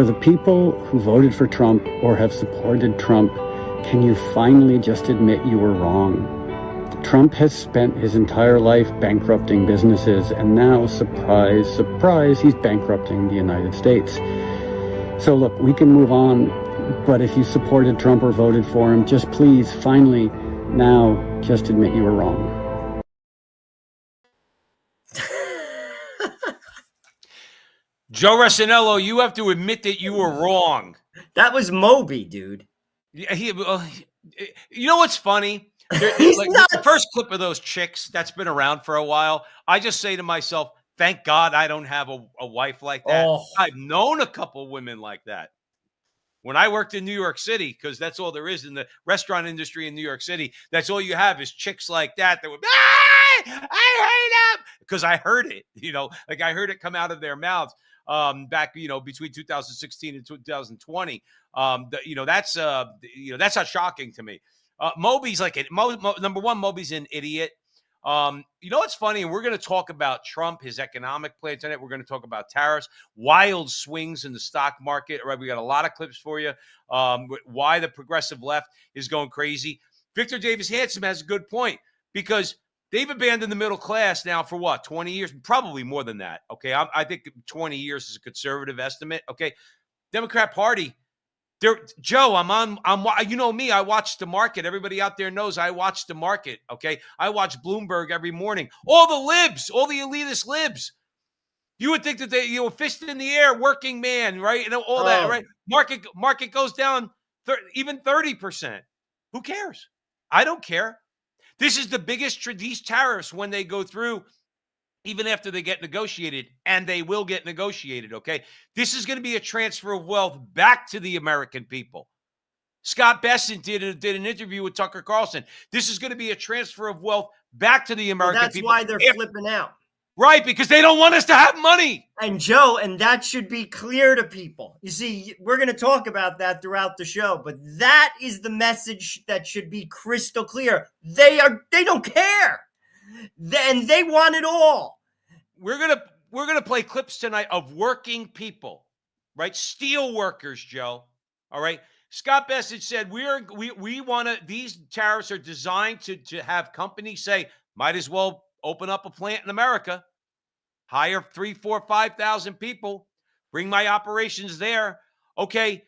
For the people who voted for Trump or have supported Trump, can you finally just admit you were wrong? Trump has spent his entire life bankrupting businesses, and now, surprise, surprise, he's bankrupting the United States. So look, we can move on, but if you supported Trump or voted for him, just please, finally, now, just admit you were wrong. Joe Resinello, you have to admit that you were wrong. That was Moby, dude. Yeah, you know what's funny? The first clip of those chicks that's been around for a while, I just say to myself, thank God I don't have a wife like that. Oh. I've known a couple women like that. When I worked in New York City, because that's all there is in the restaurant industry in New York City, that's all you have is chicks like that would, I hate him, because I heard it, like I heard it come out of their mouths back, between 2016 and 2020. That's not shocking to me. Moby's like number one, Moby's an idiot. What's funny? And we're going to talk about Trump, his economic plan tonight. We're going to talk about tariffs, wild swings in the stock market. Right, we got a lot of clips for you. Why the progressive left is going crazy. Victor Davis Hanson has a good point, because they've abandoned the middle class now for what, 20 years? Probably more than that. Okay, I think 20 years is a conservative estimate. Okay, Democrat Party. Joe, you know me, I watch the market. Everybody out there knows I watch the market, okay? I watch Bloomberg every morning. All the libs, all the elitist libs. You would think that they, fist in the air, working man, right? And all that, right? Market goes down even 30%. Who cares? I don't care. This is the biggest, these tariffs, when they go through, even after they get negotiated, and they will get negotiated, okay? This is going to be a transfer of wealth back to the American people. Scott Bessent did an interview with Tucker Carlson. This is going to be a transfer of wealth back to the American people. That's why they're flipping out. Right, because they don't want us to have money. And Joe, and that should be clear to people. You see, we're going to talk about that throughout the show, but that is the message that should be crystal clear. They don't care. And they want it all. We're gonna play clips tonight of working people, right? Steel workers, Joe. All right. Scott Bessent said we want to. These tariffs are designed to have companies say, might as well open up a plant in America, hire 3,000, 4,000, 5,000 people, bring my operations there. Okay.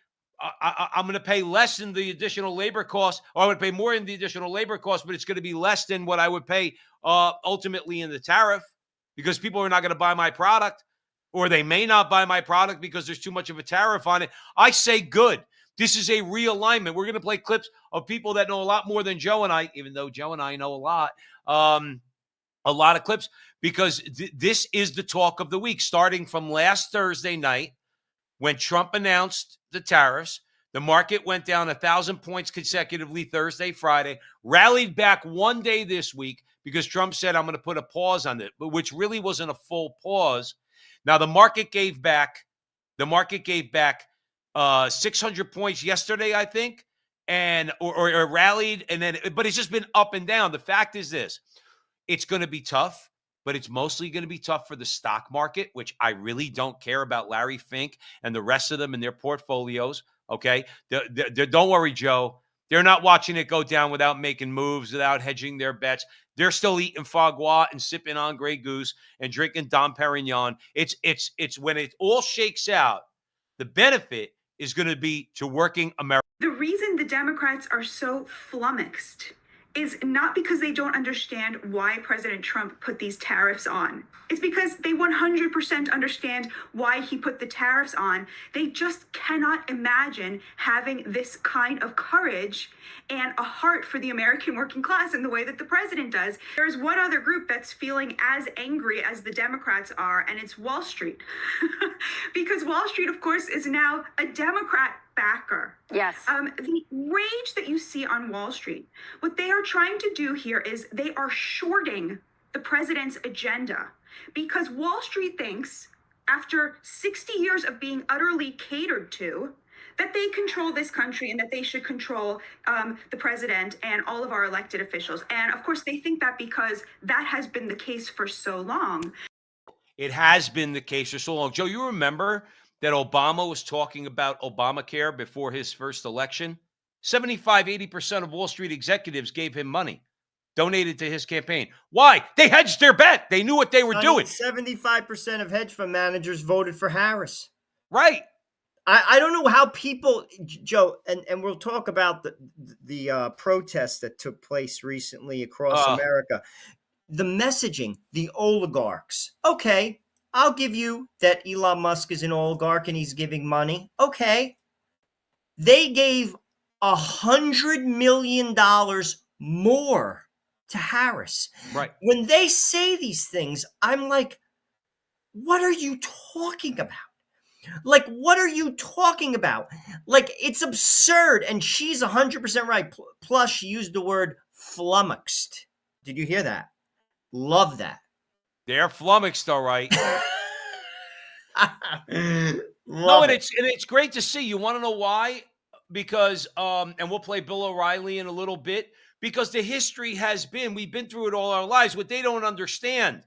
I'm going to pay less in the additional labor costs, or I would pay more in the additional labor costs, but it's going to be less than what I would pay ultimately in the tariff, because people are not going to buy my product, or they may not buy my product because there's too much of a tariff on it. I say good. This is a realignment. We're going to play clips of people that know a lot more than Joe and I, even though Joe and I know a lot of clips, because this is the talk of the week, starting from last Thursday night, when Trump announced the tariffs. The market went down 1,000 points consecutively Thursday, Friday, rallied back one day this week because Trump said, I'm going to put a pause on it, but which really wasn't a full pause. Now, the market gave back 600 points yesterday, I think, and or rallied, but it's just been up and down. The fact is this: it's going to be tough. But it's mostly going to be tough for the stock market, which I really don't care about Larry Fink and the rest of them and their portfolios, okay? Don't worry, Joe. They're not watching it go down without making moves, without hedging their bets. They're still eating foie gras and sipping on Grey Goose and drinking Dom Perignon. It's when it all shakes out, the benefit is going to be to working America. The reason the Democrats are so flummoxed is not because they don't understand why President Trump put these tariffs on. It's because they 100% understand why he put the tariffs on. They just cannot imagine having this kind of courage and a heart for the American working class in the way that the president does. There's one other group that's feeling as angry as the Democrats are, and it's Wall Street. Because Wall Street, of course, is now a Democrat backer. Yes. The rage that you see on Wall Street, what they are trying to do here is they are shorting the president's agenda, because Wall Street thinks, after 60 years of being utterly catered to, that they control this country and that they should control the president and all of our elected officials. And of course, they think that because that has been the case for so long. It has been the case for so long. Joe, you remember that Obama was talking about Obamacare before his first election, 75-80% of Wall Street executives gave him money, donated to his campaign. Why? They hedged their bet. They knew what they were doing. 75% of hedge fund managers voted for Harris. Right. I don't know how people, Joe, and we'll talk about the protests that took place recently across America. The messaging, the oligarchs. Okay, I'll give you that Elon Musk is an oligarch and he's giving money. Okay. They gave $100 million more to Harris. Right. When they say these things, I'm like, what are you talking about? Like, what are you talking about? Like, it's absurd. And she's 100% right. Plus, she used the word flummoxed. Did you hear that? Love that. They're flummoxed, all right. No, and it's great to see. You want to know why? Because and we'll play Bill O'Reilly in a little bit, because the history has been, we've been through it all our lives. What they don't understand,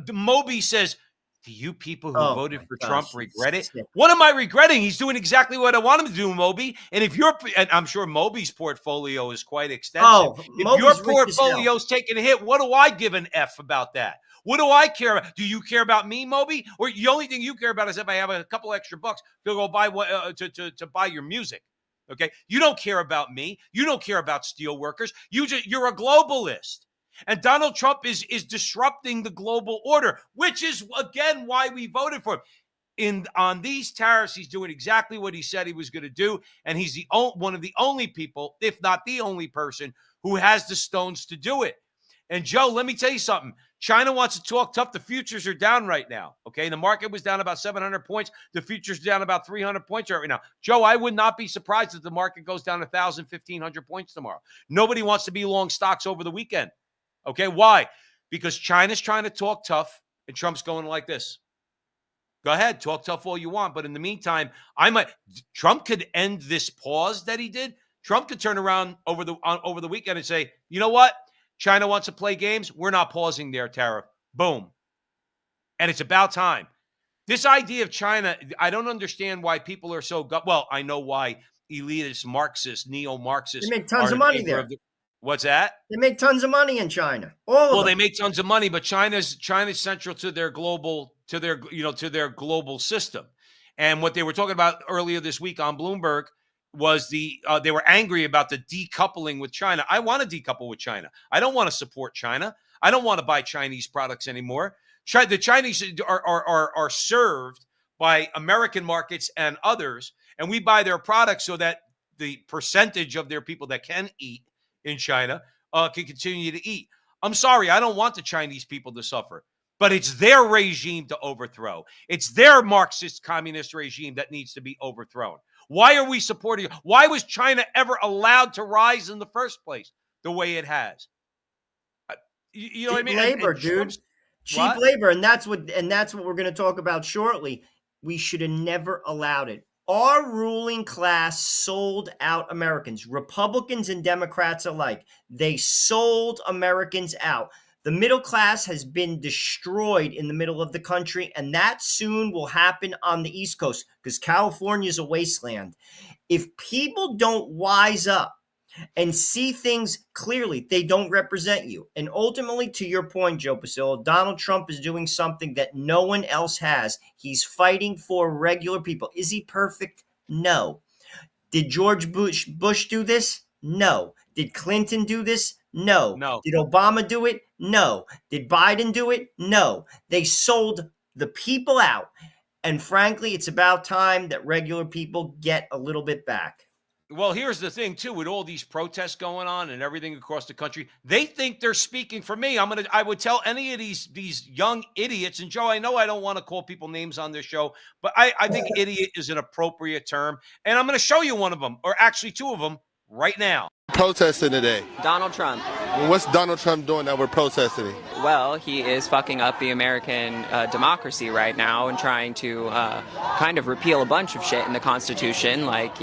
the Moby says, do you people who voted for Trump regret it? What am I regretting? He's doing exactly what I want him to do, Moby. And and I'm sure Moby's portfolio is quite extensive. If your portfolio's taking a hit, what do I give an F about that? What do I care about? Do you care about me, Moby? Or the only thing you care about is if I have a couple extra bucks to go buy to buy your music. Okay, you don't care about me. You don't care about steel workers. You're a globalist. And Donald Trump is disrupting the global order, which is, again, why we voted for him. On these tariffs, he's doing exactly what he said he was going to do. And he's one of the only people, if not the only person, who has the stones to do it. And Joe, let me tell you something. China wants to talk tough. The futures are down right now. Okay. The market was down about 700 points. The futures down about 300 points right now. Joe, I would not be surprised if the market goes down 1,000, 1,500 points tomorrow. Nobody wants to be long stocks over the weekend. Okay, why? Because China's trying to talk tough and Trump's going like this. Go ahead, talk tough all you want. But in the meantime, Trump could end this pause that he did. Trump could turn around over the weekend and say, you know what? China wants to play games. We're not pausing their tariff. Boom. And it's about time. This idea of China, I don't understand why people are so well, I know why elitist Marxists, neo-Marxists. They make tons of money there. What's that? They make tons of money in China. All of them. They make tons of money, but China's central to their global system. And what they were talking about earlier this week on Bloomberg was they were angry about the decoupling with China. I want to decouple with China. I don't want to support China. I don't want to buy Chinese products anymore. The Chinese are served by American markets and others, and we buy their products so that the percentage of their people that can eat in China can continue to eat. I'm sorry, I don't want the Chinese people to suffer, but it's their regime to overthrow. It's their Marxist communist regime that needs to be overthrown. Why are we supporting? Why was China ever allowed to rise in the first place the way it has? You know what I mean? Labor, dude. Cheap labor, and that's what we're going to talk about shortly. We should have never allowed it. Our ruling class sold out Americans, Republicans and Democrats alike. They sold Americans out. The middle class has been destroyed in the middle of the country, and that soon will happen on the East Coast because California is a wasteland. If people don't wise up and see things clearly, they don't represent you. And ultimately, to your point, Joe Pasillo, Donald Trump is doing something that no one else has. He's fighting for regular people. Is he perfect? No. Did George Bush do this? No. Did Clinton do this? No. Did Obama do it? No. Did Biden do it? No. They sold the people out. And frankly, it's about time that regular people get a little bit back. Well, here's the thing, too, with all these protests going on and everything across the country, they think they're speaking for me. I would tell any of these young idiots, and Joe, I know I don't want to call people names on this show, but I think idiot is an appropriate term. And I'm going to show you one of them, or actually two of them, right now. Protesting today. Donald Trump. What's Donald Trump doing that we're protesting? Well, he is fucking up the American democracy right now and trying to kind of repeal a bunch of shit in the Constitution, like,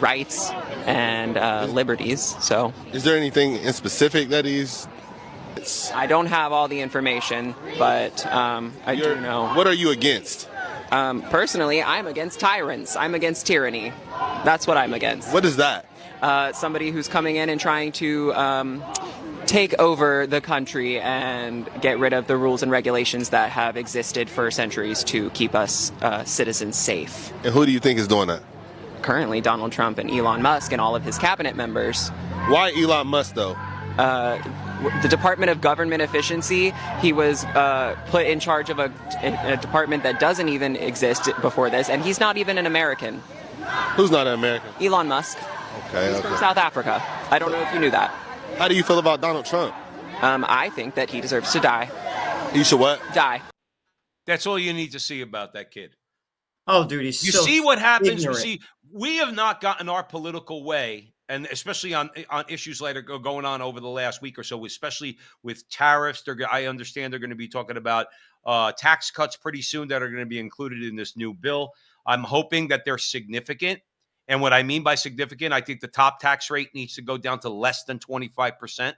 rights and liberties. So, is there anything in specific that he's... I don't have all the information, but I do know. What are you against? Personally, I'm against tyrants. I'm against tyranny. That's what I'm against. What is that? Somebody who's coming in and trying to take over the country and get rid of the rules and regulations that have existed for centuries to keep us citizens safe. And who do you think is doing that? Currently, Donald Trump and Elon Musk and all of his cabinet members. Why Elon Musk, though? The Department of Government Efficiency, he was put in charge of a department that doesn't even exist before this, and he's not even an American. Who's not an American? Elon Musk. Okay, He's from South Africa. I don't know if you knew that. How do you feel about Donald Trump? I think that he deserves to die. He should what? Die. That's all you need to see about that kid. Oh, dude, he's You so see what happens? ignorant. We have not gotten our political way, and especially on issues that are going on over the last week or so, especially with tariffs. I understand they're going to be talking about tax cuts pretty soon that are going to be included in this new bill. I'm hoping that they're significant. And what I mean by significant, I think the top tax rate needs to go down to less than 25%.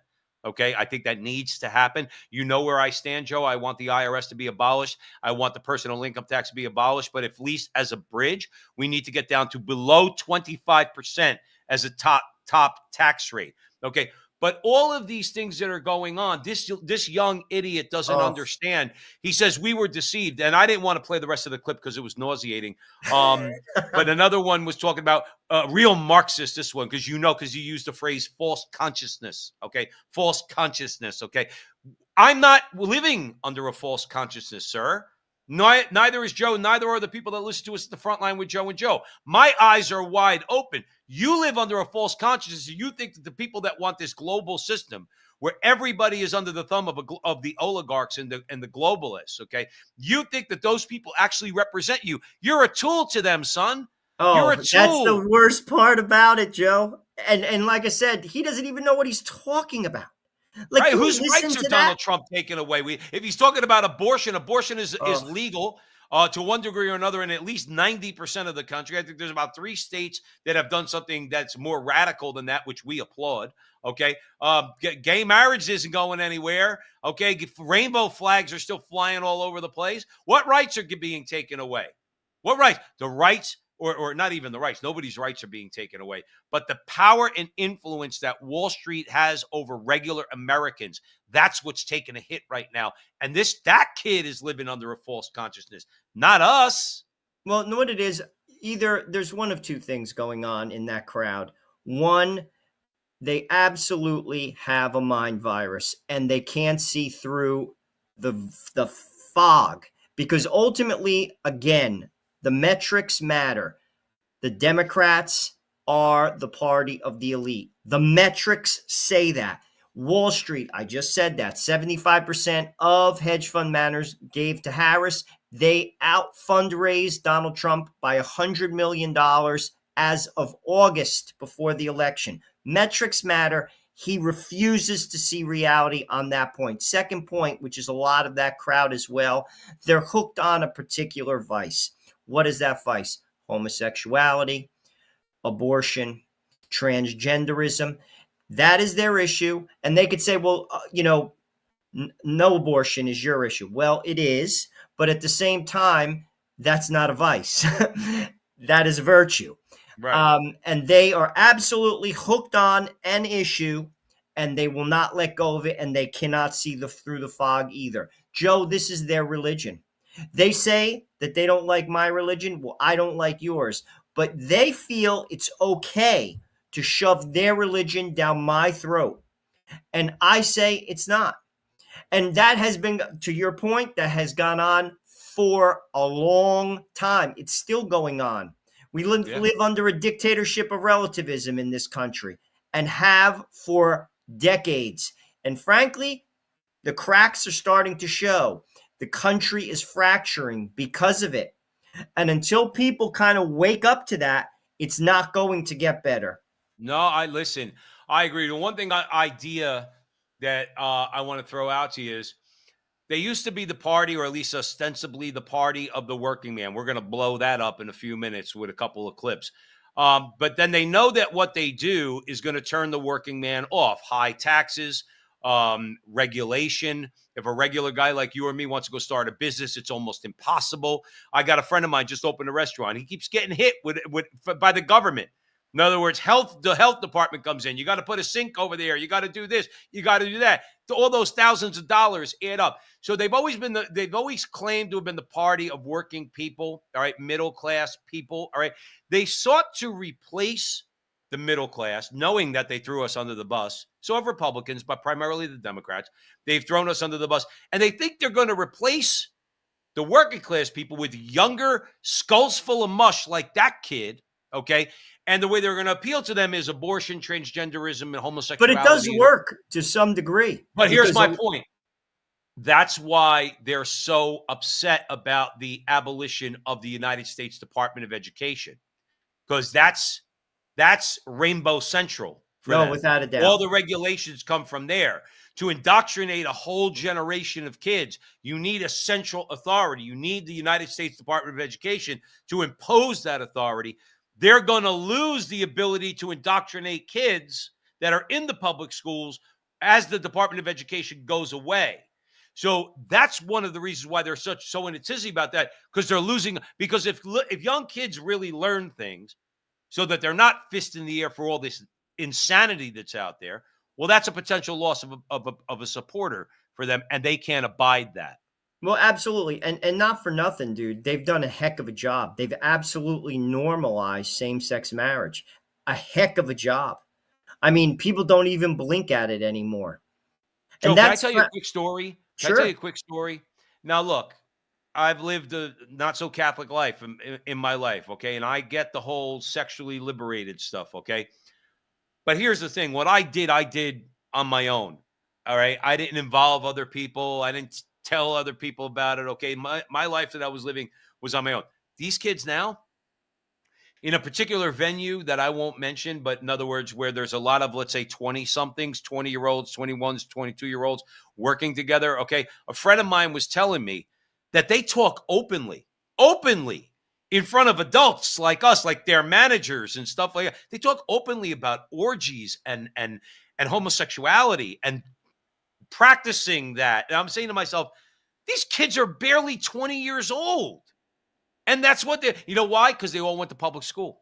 Okay, I think that needs to happen. You know where I stand, Joe. I want the IRS to be abolished. I want the personal income tax to be abolished. But at least as a bridge, we need to get down to below 25% as a top tax rate. Okay. But all of these things that are going on, this young idiot doesn't understand. He says we were deceived, and I didn't want to play the rest of the clip because it was nauseating. But another one was talking about real Marxist. This one, because you used the phrase "false consciousness." Okay, false consciousness. Okay, I'm not living under a false consciousness, sir. Neither is Joe. Neither are the people that listen to us at the front line with Joe and Joe. My eyes are wide open. You live under a false consciousness. You think that the people that want this global system, where everybody is under the thumb of the oligarchs and the globalists, okay? You think that those people actually represent you. You're a tool to them, son. You're a tool. That's the worst part about it, Joe. And like I said, he doesn't even know what he's talking about. Like, right, whose rights are Donald Trump taking away? If he's talking about abortion is legal to one degree or another in at least 90% of the country. I think there's about 3 states that have done something that's more radical than that, which we applaud. Okay, gay marriage isn't going anywhere. Okay, rainbow flags are still flying all over the place. What rights are being taken away? What rights? The rights. Or not even the rights. Nobody's rights are being taken away. But the power and influence that Wall Street has over regular Americans, that's what's taking a hit right now. And that kid is living under a false consciousness, not us. Well, know what it is? Either there's one of 2 things going on in that crowd. One, they absolutely have a mind virus and they can't see through the fog, because ultimately, again, the metrics matter. The Democrats are the party of the elite. The metrics say that. Wall Street, I just said that, 75% of hedge fund managers gave to Harris. They out fundraised Donald Trump by $100 million as of August before the election. Metrics matter. He refuses to see reality on that point. Second point, which is a lot of that crowd as well, they're hooked on a particular vice. What is that vice? Homosexuality, abortion, transgenderism. That is their issue. And they could say, well, no abortion is your issue. Well, it is. But at the same time, that's not a vice. That is a virtue. Right. And they are absolutely hooked on an issue, and they will not let go of it, and they cannot see through the fog either. Joe, this is their religion. They say that they don't like my religion. Well, I don't like yours. But they feel it's okay to shove their religion down my throat. And I say it's not. And that has been, to your point, that has gone on for a long time. It's still going on. We live under a dictatorship of relativism in this country and have for decades. And frankly, the cracks are starting to show. The country is fracturing because of it. And until people kind of wake up to that, it's not going to get better. No, I agree. The one idea that I want to throw out to you is they used to be the party, or at least ostensibly the party of the working man. We're going to blow that up in a few minutes with a couple of clips. But then they know that what they do is going to turn the working man off. High taxes, regulation. If a regular guy like you or me wants to go start a business, it's almost impossible. I got a friend of mine just opened a restaurant. He keeps getting hit by the government. In other words, the health department comes in. You got to put a sink over there. You got to do this. You got to do that. All those thousands of dollars add up. So they've always claimed to have been the party of working people, all right, middle class people, all right. They sought to replace the middle class, knowing that they threw us under the bus. So have Republicans, but primarily the Democrats. They've thrown us under the bus, and they think they're going to replace the working class people with younger skulls full of mush like that kid, okay? And the way they're going to appeal to them is abortion, transgenderism, and homosexuality. But it does work to some degree. But here's my point. That's why they're so upset about the abolition of the United States Department of Education, because that's Rainbow Central. No, without a doubt. All the regulations come from there. To indoctrinate a whole generation of kids, you need a central authority. You need the United States Department of Education to impose that authority. They're going to lose the ability to indoctrinate kids that are in the public schools as the Department of Education goes away. So that's one of the reasons why they're so in a tizzy about that, because they're losing. Because if young kids really learn things so that they're not fist in the air for all this insanity that's out there, well, that's a potential loss of a supporter for them, and they can't abide that. Well, absolutely. And not for nothing, dude. They've done a heck of a job. They've absolutely normalized same-sex marriage. A heck of a job. I mean, people don't even blink at it anymore. Joe, can I tell you a quick story? Sure. Can I tell you a quick story? Now, look, I've lived a not-so-Catholic life in my life, okay? And I get the whole sexually liberated stuff, okay? But here's the thing. What I did on my own, all right? I didn't involve other people. I didn't tell other people about it, okay? My life that I was living was on my own. These kids now, in a particular venue that I won't mention, but in other words, where there's a lot of, let's say, 20-somethings, 20-year-olds, 21s, 22-year-olds working together, okay? A friend of mine was telling me that they talk openly in front of adults like us, like their managers and stuff like that. They talk openly about orgies and homosexuality and practicing that. And I'm saying to myself, these kids are barely 20 years old. And that's what you know why? Because they all went to public school.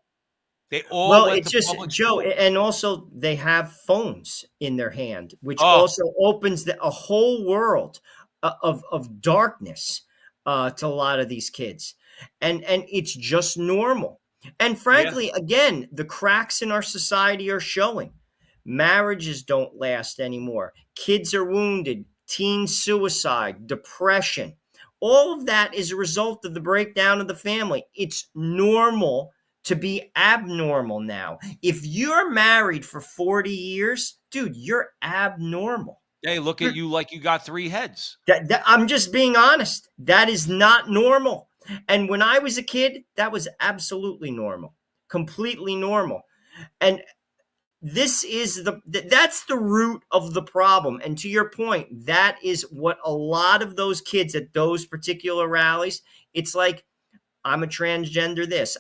They all went to public school. And also they have phones in their hand, which also opens a whole world of darkness to a lot of these kids. And it's just normal. And frankly, again, the cracks in our society are showing. Marriages don't last anymore. Kids are wounded, teen suicide, depression. All of that is a result of the breakdown of the family. It's normal to be abnormal now. If you're married for 40 years, dude, you're abnormal. Hey, look at you like you got 3 heads. I'm just being honest. That is not normal. And when I was a kid, that was absolutely normal, completely normal. And this is that's the root of the problem. And to your point, that is what a lot of those kids at those particular rallies, it's like, I'm a transgender this.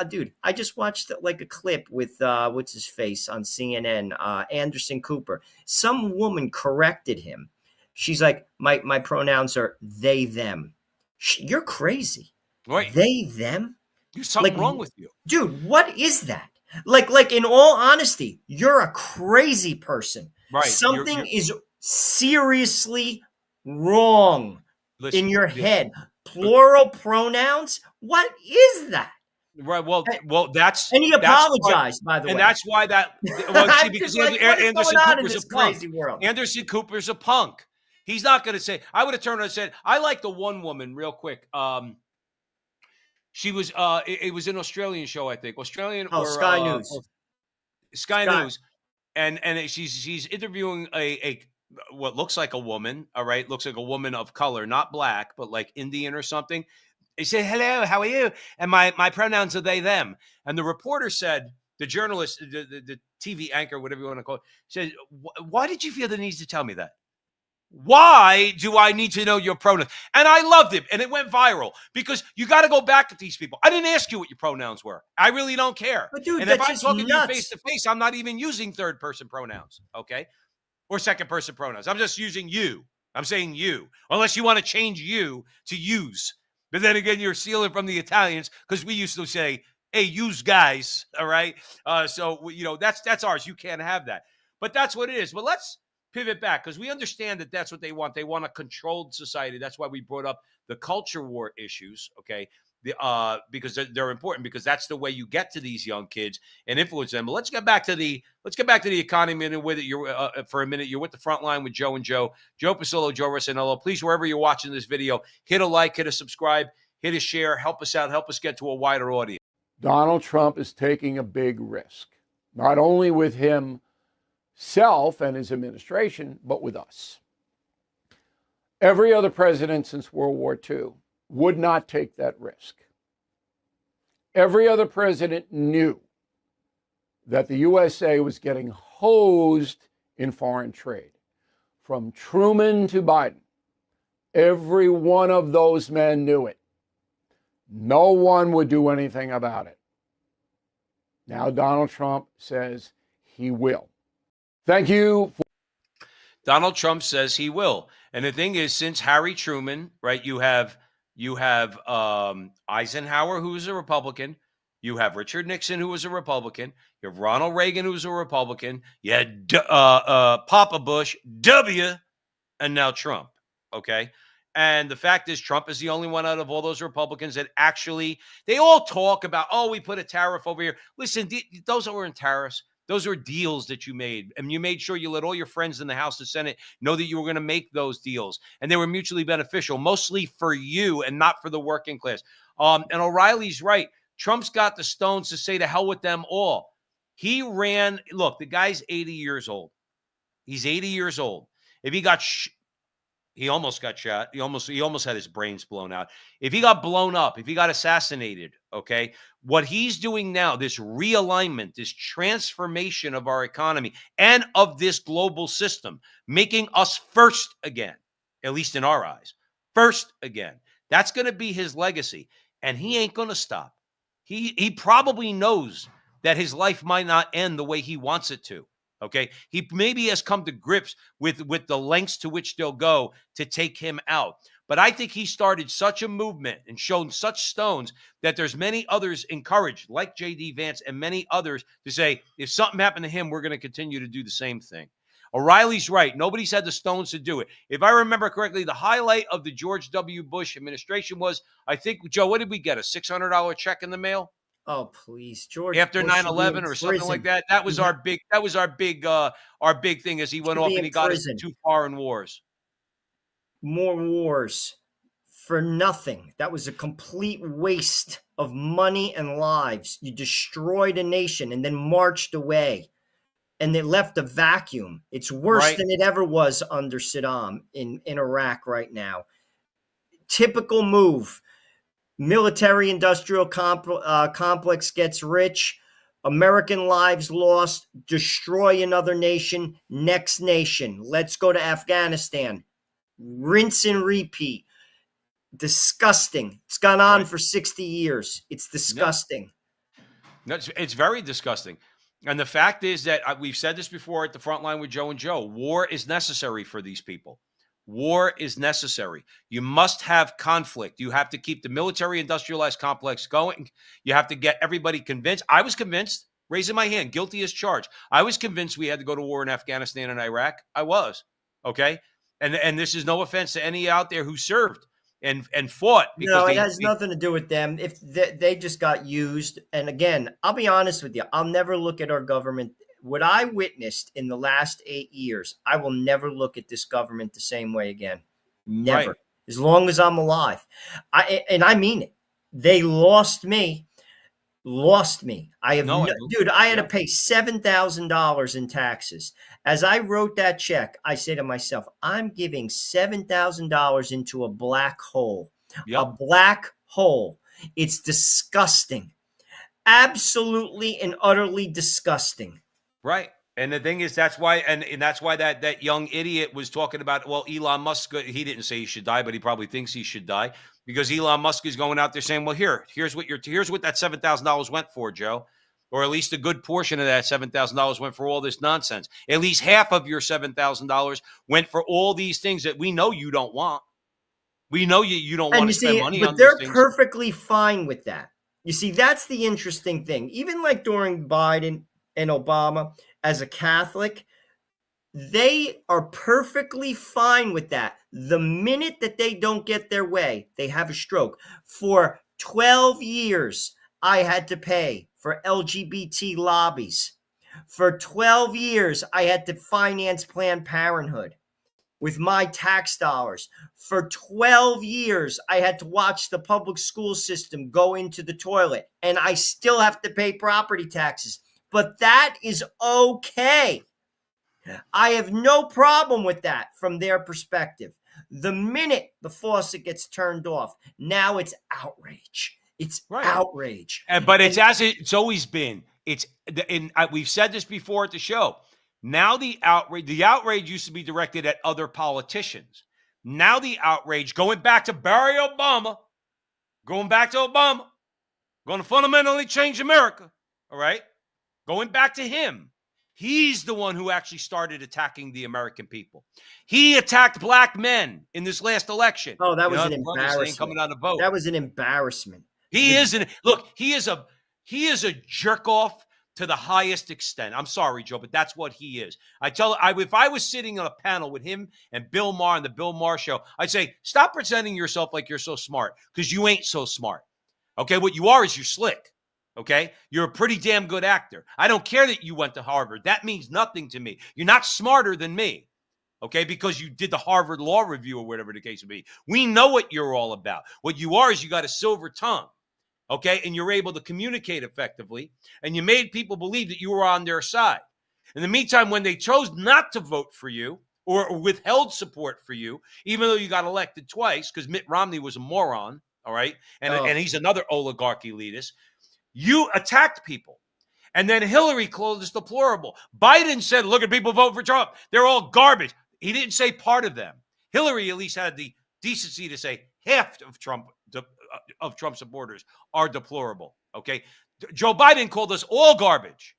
Dude, I just watched like a clip with, what's his face on CNN, Anderson Cooper. Some woman corrected him. She's like, my pronouns are they, them. You're crazy. Right. They, them. There's something wrong with you. Dude, what is that? Like in all honesty, you're a crazy person. Right. Something is seriously wrong in your head. Plural pronouns? What is that? Right. Well, that's and he apologized, by the way. And that's why that. Well, see, because Anderson Cooper's a punk. Crazy world? Anderson Cooper's a punk. He's not going to say. I would have turned around and said, I like the one woman real quick. She was. It was an Australian show, I think. Australian or Sky News. Sky News, and she's interviewing a what looks like a woman. All right, looks like a woman of color, not black, but like Indian or something. He said, "Hello, how are you?" And my pronouns are they, them. And the reporter said, the journalist, the TV anchor, whatever you want to call it, said, "Why did you feel the need to tell me that? Why do I need to know your pronouns?" And I loved it. And it went viral because you got to go back to these people. I didn't ask you what your pronouns were. I really don't care. But dude, and if I'm talking to you face to face, I'm not even using third person pronouns. Okay. or second person pronouns. I'm just using you. I'm saying you, unless you want to change you to use. But then again, you're stealing from the Italians because we used to say, hey, use guys. All right. So, that's ours. You can't have that. But that's what it is. But let's pivot back because we understand that that's what they want. They want a controlled society. That's why we brought up the culture war issues. Okay. Because they're important, because that's the way you get to these young kids and influence them. But let's get back to the economy and with it. You're for a minute. You're with the front line with Joe and Joe Pasillo, Joe Rossinello. Please, wherever you're watching this video, hit a like, hit a subscribe, hit a share. Help us out. Help us get to a wider audience. Donald Trump is taking a big risk, not only with himself and his administration, but with us. Every other president since World War II would not take that risk. Every other president knew that the USA was getting hosed in foreign trade. From Truman to Biden, every one of those men knew it. No one would do anything about it. Now Donald Trump says he will. Thank you. Donald Trump says he will. And the thing is, since Harry Truman, right, you have Eisenhower, who was a Republican. You have Richard Nixon, who was a Republican. You have Ronald Reagan, who was a Republican. You had Papa Bush, W, and now Trump. Okay. And the fact is, Trump is the only one out of all those Republicans that actually, they all talk about, oh, we put a tariff over here. Listen, those weren't tariffs. Those are deals that you made, and you made sure you let all your friends in the House and Senate know that you were going to make those deals, and they were mutually beneficial, mostly for you and not for the working class. And O'Reilly's right. Trump's got the stones to say to hell with them all. He ran. Look, the guy's 80 years old. He's 80 years old. If he got he almost got shot. He almost had his brains blown out. If he got blown up, if he got assassinated, okay, what he's doing now, this realignment, this transformation of our economy and of this global system, making us first again, at least in our eyes, first again. That's going to be his legacy, and he ain't going to stop. He probably knows that his life might not end the way he wants it to. Okay, he maybe has come to grips with the lengths to which they'll go to take him out. But I think he started such a movement and shown such stones that there's many others encouraged, like J.D. Vance and many others, to say, if something happened to him, we're going to continue to do the same thing. O'Reilly's right. Nobody's had the stones to do it. If I remember correctly, the highlight of the George W. Bush administration was, I think, Joe, what did we get? A $600 check in the mail? Oh, please, George. After 9/11 or something like that. That was our big thing as he went off and he got us too far in wars. More wars for nothing. That was a complete waste of money and lives. You destroyed a nation and then marched away. And they left a vacuum. It's worse than it ever was under Saddam in Iraq right now. Typical move. Military-industrial complex gets rich, American lives lost, destroy another nation, next nation. Let's go to Afghanistan. Rinse and repeat. Disgusting. It's gone on for 60 years. It's disgusting. No, it's very disgusting. And the fact is that we've said this before at the front line with Joe and Joe. War is necessary for these people. War is necessary. You must have conflict. You have to keep the military industrialized complex going. You have to get everybody convinced. I was convinced, raising my hand, guilty as charged. I was convinced we had to go to war in Afghanistan and Iraq. I was. Okay. And this is no offense to any out there who served and fought. No, it has nothing to do with them. If they just got used. And again, I'll be honest with you. I'll never look at our government. What I witnessed in the last 8 years, I will never look at this government the same way again. Never. Right. As long as I'm alive. I mean it. They lost me. I have dude, I had to pay $7,000 in taxes. As I wrote that check, I say to myself, I'm giving $7,000 into a black hole. A black hole. It's disgusting. Absolutely and utterly disgusting. Right. And the thing is, that's why, and that's why that young idiot was talking about, well, Elon Musk, he didn't say he should die, but he probably thinks he should die because Elon Musk is going out there saying, well, here's what that $7,000 went for, Joe. or at least a good portion of that $7,000 went for all this nonsense. At least half of your $7,000 went for all these things that we know you don't want. We know you don't want to spend money on but these they're things. perfectly fine with that. You see, that's the interesting thing. Even like during Biden and Obama, as a Catholic, they are perfectly fine with that. The minute that they don't get their way, they have a stroke. For 12 years, I had to pay for LGBT lobbies. For 12 years, I had to finance Planned Parenthood with my tax dollars. For 12 years, I had to watch the public school system go into the toilet, and I still have to pay property taxes. But that is okay. I have no problem with that from their perspective. The minute the faucet gets turned off, now it's outrage. It's outrage. But it's as it's always been. We've said this before at the show. Now the outrage used to be directed at other politicians. Now the outrage, going back to Obama, going to fundamentally change America, all right? Going back to him. He's the one who actually started attacking the American people. He attacked black men in this last election. Oh, that was an embarrassment. Coming on the vote. That was an embarrassment. He is a jerk off to the highest extent. I'm sorry, Joe, but that's what he is. If I was sitting on a panel with him and Bill Maher on the Bill Maher show, I'd say, stop presenting yourself like you're so smart, because you ain't so smart. Okay, what you are is you're slick. Okay, you're a pretty damn good actor. I don't care that you went to Harvard. That means nothing to me. You're not smarter than me. Okay, because you did the Harvard Law Review or whatever the case would be. We know what you're all about. What you are is you got a silver tongue. Okay, and you're able to communicate effectively, and you made people believe that you were on their side. In the meantime, when they chose not to vote for you or withheld support for you, even though you got elected twice, because Mitt Romney was a moron, all right, and he's another oligarchy elitist, you attacked people. And then Hillary called us deplorable. Biden said, look at people vote for Trump. They're all garbage. He didn't say part of them. Hillary at least had the decency to say half of Trump supporters are deplorable. Okay. Joe Biden called us all garbage.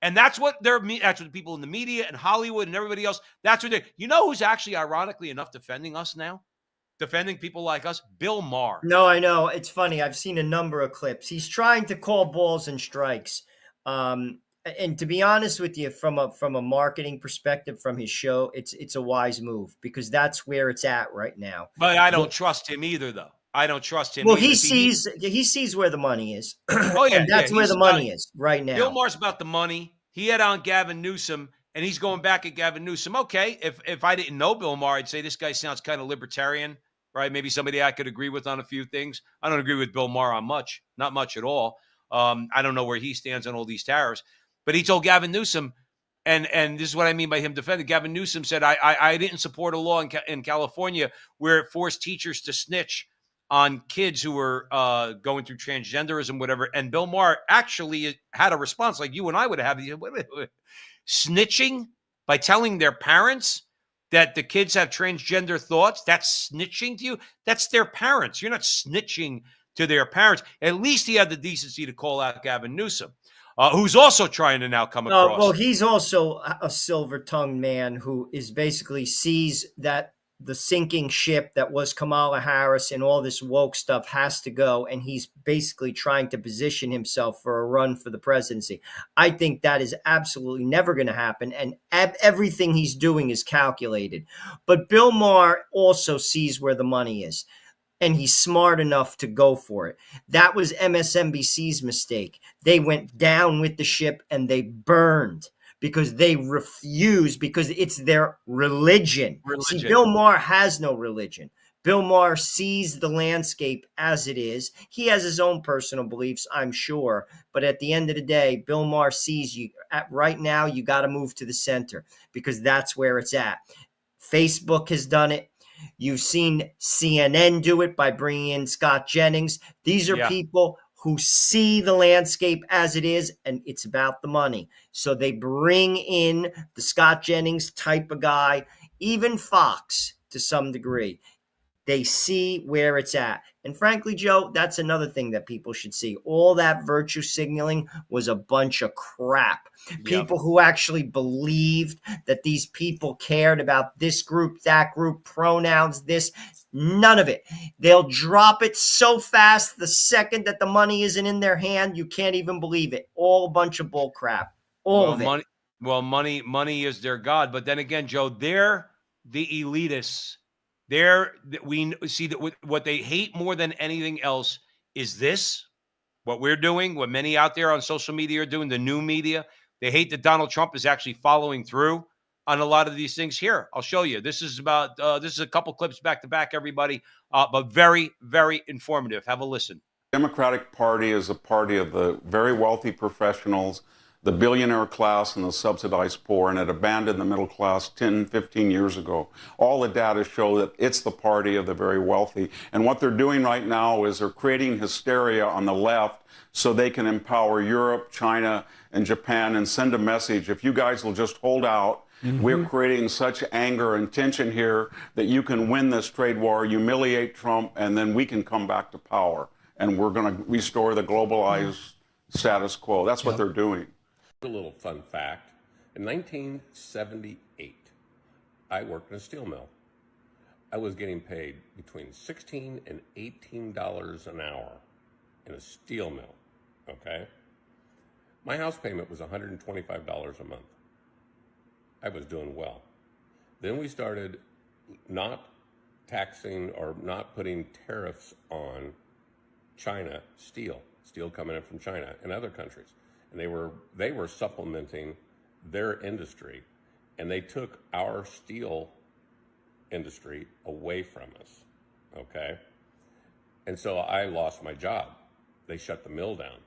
And that's what the people in the media and Hollywood and everybody else, that's what you know who's actually ironically enough defending us now? Defending people like us? Bill Maher. No, I know. It's funny. I've seen a number of clips. He's trying to call balls and strikes. And to be honest with you, from a marketing perspective, from his show, it's a wise move, because that's where it's at right now. But I don't trust him either, though. I don't trust him. Well, he sees where the money is. Oh yeah, and that's where the money is right now. Bill Maher's about the money. He had on Gavin Newsom, and he's going back at Gavin Newsom. Okay, if I didn't know Bill Maher, I'd say this guy sounds kind of libertarian. Right, maybe somebody I could agree with on a few things. I don't agree with Bill Maher on much, not much at all. I don't know where he stands on all these tariffs, but he told Gavin Newsom, and this is what I mean by him defending. Gavin Newsom said, I didn't support a law in California where it forced teachers to snitch on kids who were going through transgenderism, whatever. And Bill Maher actually had a response like you and I would have. Wait. Snitching by telling their parents that the kids have transgender thoughts, that's snitching to you? That's their parents. You're not snitching to their parents. At least he had the decency to call out Gavin Newsom, who's also trying to now come across. Well, he's also a silver-tongued man who is basically sees that the sinking ship that was Kamala Harris and all this woke stuff has to go, and he's basically trying to position himself for a run for the presidency. I think that is absolutely never going to happen, and everything he's doing is calculated. But Bill Maher also sees where the money is, and he's smart enough to go for it. That was MSNBC's mistake. They went down with the ship, and they burned, because they refuse, because it's their religion. See, Bill Maher has no religion. Bill Maher sees the landscape as it is. He has his own personal beliefs, I'm sure. But at the end of the day, Bill Maher sees right now, you got to move to the center, because that's where it's at. Facebook has done it. You've seen CNN do it by bringing in Scott Jennings. These are people who see the landscape as it is, and it's about the money. So they bring in the Scott Jennings type of guy, even Fox to some degree. They see where it's at. And frankly, Joe, that's another thing that people should see. All that virtue signaling was a bunch of crap. Yep. People who actually believed that these people cared about this group, that group, pronouns, this, none of it. They'll drop it so fast the second that the money isn't in their hand, you can't even believe it. All a bunch of bull crap. All of it. Money is their god. But then again, Joe, they're the elitists. We see that what they hate more than anything else is this, what we're doing, what many out there on social media are doing, the new media. They hate that Donald Trump is actually following through on a lot of these things. Here, I'll show you. This is a couple clips back to back, everybody, but very, very informative. Have a listen. Democratic Party is a party of the very wealthy professionals, the billionaire class, and the subsidized poor, and it abandoned the middle class 10, 15 years ago. All the data show that it's the party of the very wealthy. And what they're doing right now is they're creating hysteria on the left so they can empower Europe, China, and Japan and send a message. If you guys will just hold out, we're creating such anger and tension here that you can win this trade war, humiliate Trump, and then we can come back to power. And we're going to restore the globalized status quo. That's what they're doing. A little fun fact. In 1978, I worked in a steel mill. I was getting paid between $16 and $18 an hour in a steel mill, okay? My house payment was $125 a month. I was doing well. Then we started not taxing or not putting tariffs on China steel coming in from China and other countries. And they were supplementing their industry, and they took our steel industry away from us, okay? And so I lost my job. They shut the mill down.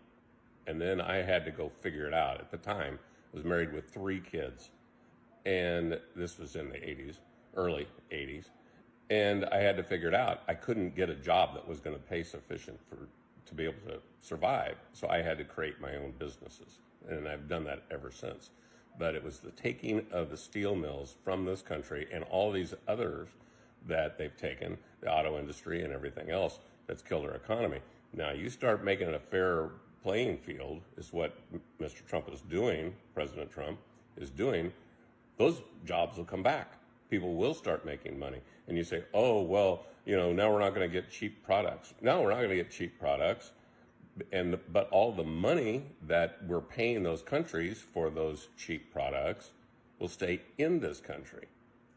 And then I had to go figure it out. At the time, I was married with 3 kids, and this was in the 80s, early 80s, and I had to figure it out. I couldn't get a job that was going to pay sufficient to be able to survive. So I had to create my own businesses, and I've done that ever since. But it was the taking of the steel mills from this country and all these others that they've taken, the auto industry and everything else, that's killed our economy. Now you start making it a fair playing field, is what Mr. Trump is doing, President Trump is doing, those jobs will come back. People will start making money. And you say, oh, well, now we're not going to get cheap products. No, we're not going to get cheap products. But all the money that we're paying those countries for those cheap products will stay in this country.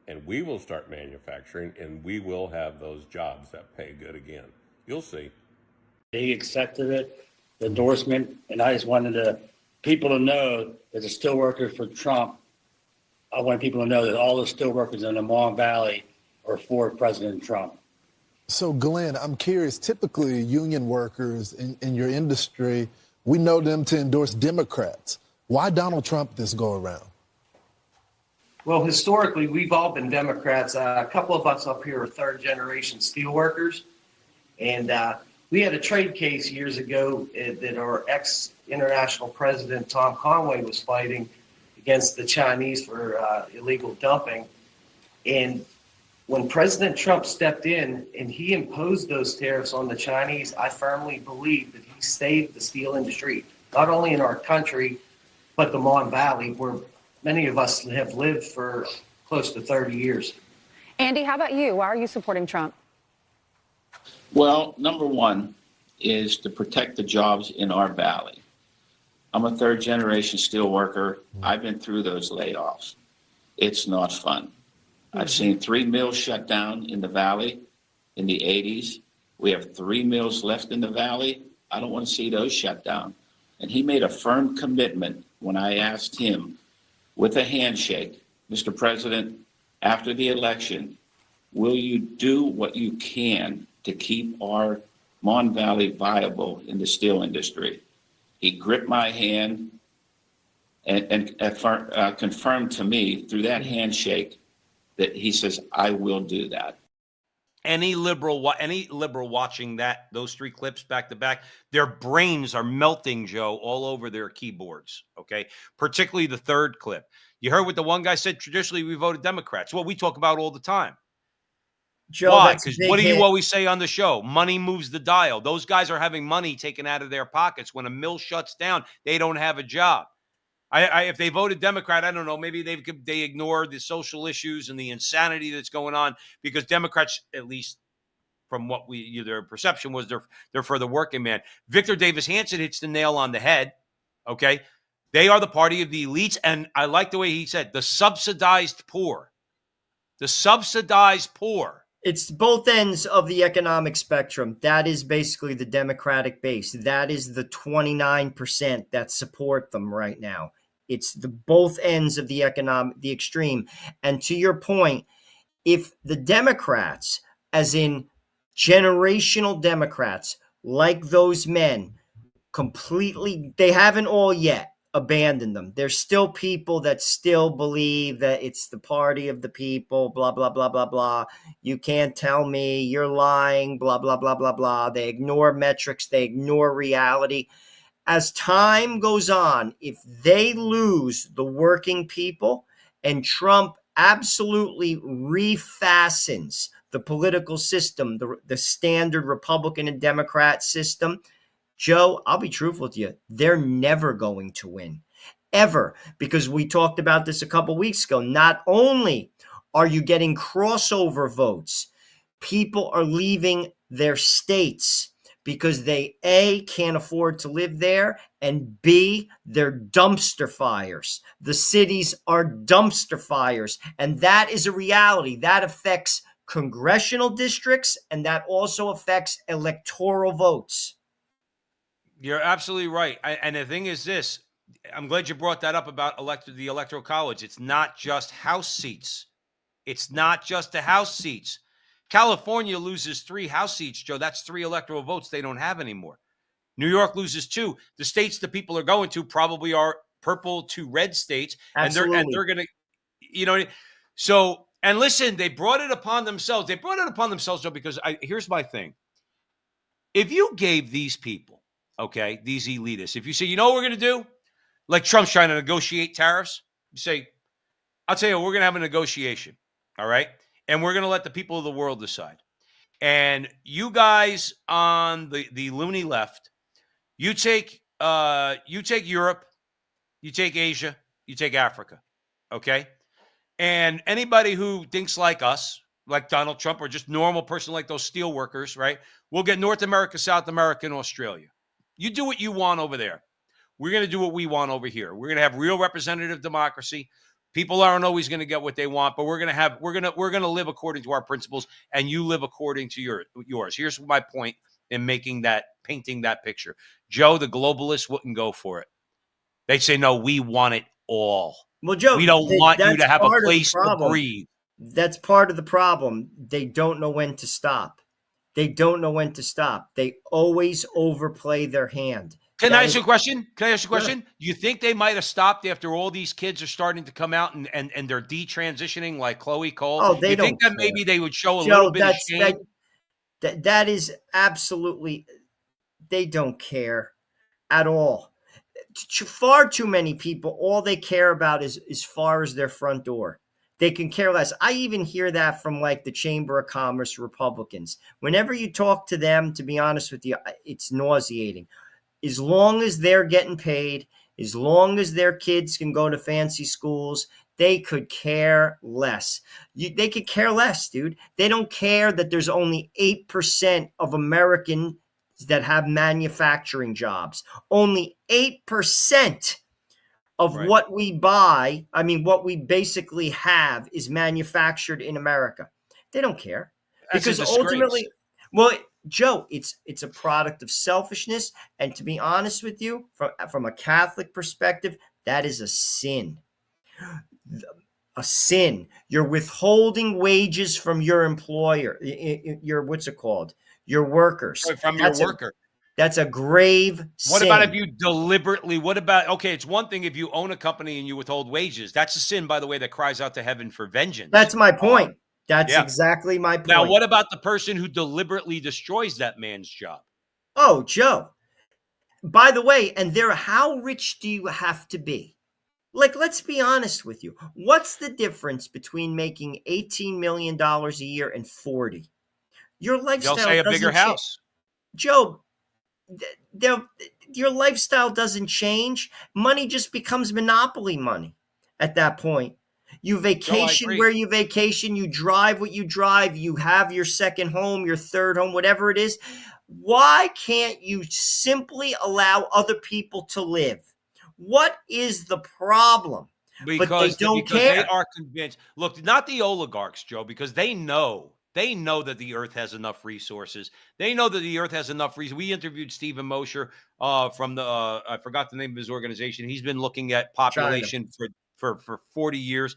And we will start manufacturing, and we will have those jobs that pay good again. You'll see. He accepted it, the endorsement, and I just wanted people to know that the steelworkers for Trump, I want people to know that all the steelworkers in the Mon Valley are for President Trump. So, Glenn, I'm curious, typically union workers in your industry, we know them to endorse Democrats. Why Donald Trump this go around? Well, historically, we've all been Democrats. A couple of us up here are third-generation steelworkers. And we had a trade case years ago that our ex-international president, Tom Conway, was fighting against the Chinese for illegal dumping. And when President Trump stepped in and he imposed those tariffs on the Chinese, I firmly believe that he saved the steel industry, not only in our country, but the Mon Valley, where many of us have lived for close to 30 years. Andy, how about you? Why are you supporting Trump? Well, number one is to protect the jobs in our valley. I'm a third-generation steel worker. I've been through those layoffs. It's not fun. I've seen 3 mills shut down in the valley in the 80s. We have 3 mills left in the valley. I don't want to see those shut down. And he made a firm commitment when I asked him with a handshake, Mr. President, after the election, will you do what you can to keep our Mon Valley viable in the steel industry? He gripped my hand and confirmed to me through that handshake that he says, I will do that. Any liberal watching those 3 clips back to back, their brains are melting, Joe, all over their keyboards. Okay, particularly the 3rd clip. You heard what the one guy said. Traditionally, we voted Democrats. Well, we talk about all the time. Joe, Why? that's a Because big what do hit. you always say on the show? Money moves the dial. Those guys are having money taken out of their pockets. When a mill shuts down, they don't have a job. If they voted Democrat, I don't know. Maybe they ignore the social issues and the insanity that's going on, because Democrats, at least from what their perception was, they're for the working man. Victor Davis Hanson hits the nail on the head. Okay, they are the party of the elites, and I like the way he said the subsidized poor. The subsidized poor. It's both ends of the economic spectrum. That is basically the Democratic base. That is the 29% that support them right now. It's the both ends of the extreme. And to your point, if the Democrats, as in generational Democrats, like those men, completely, they haven't all yet abandoned them. There's still people that still believe that it's the party of the people, blah, blah, blah, blah, blah. You can't tell me, you're lying, blah, blah, blah, blah, blah. They ignore metrics. They ignore reality. As time goes on, if they lose the working people and Trump absolutely refascins the political system, the standard Republican and Democrat system, Joe, I'll be truthful with you. They're never going to win, ever, because we talked about this a couple weeks ago. Not only are you getting crossover votes, people are leaving their states because they, A, can't afford to live there, and B, they're dumpster fires. The cities are dumpster fires, and that is a reality. That affects congressional districts, and that also affects electoral votes. You're absolutely right. And the thing is this, I'm glad you brought that up about the Electoral College. It's not just House seats. It's not just the House seats. California loses 3 House seats, Joe. That's 3 electoral votes they don't have anymore. New York loses 2. The states that people are going to probably are purple to red states. Absolutely. And they're going to, so, and listen, they brought it upon themselves. They brought it upon themselves, Joe, because here's my thing. If you gave these people, okay, these elitists, if you say, you know what we're going to do? Like Trump's trying to negotiate tariffs. You say, I'll tell you, we're going to have a negotiation, all right? And we're going to let the people of the world decide. And you guys on the loony left, you take Europe, you take Asia, you take Africa, okay? And anybody who thinks like us, like Donald Trump, or just normal person like those steel workers, right? We'll get North America, South America, and Australia. You do what you want over there. We're going to do what we want over here. We're going to have real representative democracy. People aren't always going to get what they want, but we're going to live according to our principles, and you live according to yours. Here's my point in painting that picture. Joe, the globalists wouldn't go for it. They'd say, no, we want it all. Well, Joe, we don't want you to have a place to breathe. That's part of the problem. They don't know when to stop. They don't know when to stop. They always overplay their hand. Can I ask you a question? Yeah. You think they might have stopped after all these kids are starting to come out and they're detransitioning like Chloe Cole? Oh, they don't think that maybe they would show a Joe, little bit of shame? That is absolutely, they don't care at all. Far too many people, all they care about is as far as their front door. They can care less. I even hear that from like the Chamber of Commerce Republicans. Whenever you talk to them, to be honest with you, it's nauseating. As long as they're getting paid, as long as their kids can go to fancy schools, they could care less. They could care less, dude. They don't care that there's only 8% of Americans that have manufacturing jobs. Only 8% of what we buy, what we basically have is manufactured in America. They don't care. Because ultimately, well, Joe, it's a product of selfishness. And to be honest with you, from a Catholic perspective, that is a sin. A sin. You're withholding wages from your employer. What's it called? Your workers. From your worker. That's a grave sin. What about if you deliberately, it's one thing if you own a company and you withhold wages. That's a sin, by the way, that cries out to heaven for vengeance. That's my point. That's exactly my point. Now, what about the person who deliberately destroys that man's job? Oh, Joe. By the way, how rich do you have to be? Like, let's be honest with you. What's the difference between making $18 million a year and 40? Your lifestyle They'll say a doesn't bigger change. house. Joe, your lifestyle doesn't change. Money just becomes monopoly money at that point. You vacation where you vacation, you drive what you drive, you have your second home, your third home, whatever it is. Why can't you simply allow other people to live? What is the problem? But they don't care. They are convinced. Look, not the oligarchs, Joe, because they know that the earth has enough resources. They know that the earth has enough resources. We interviewed Stephen Mosher from the, I forgot the name of his organization. He's been looking at population for 40 years.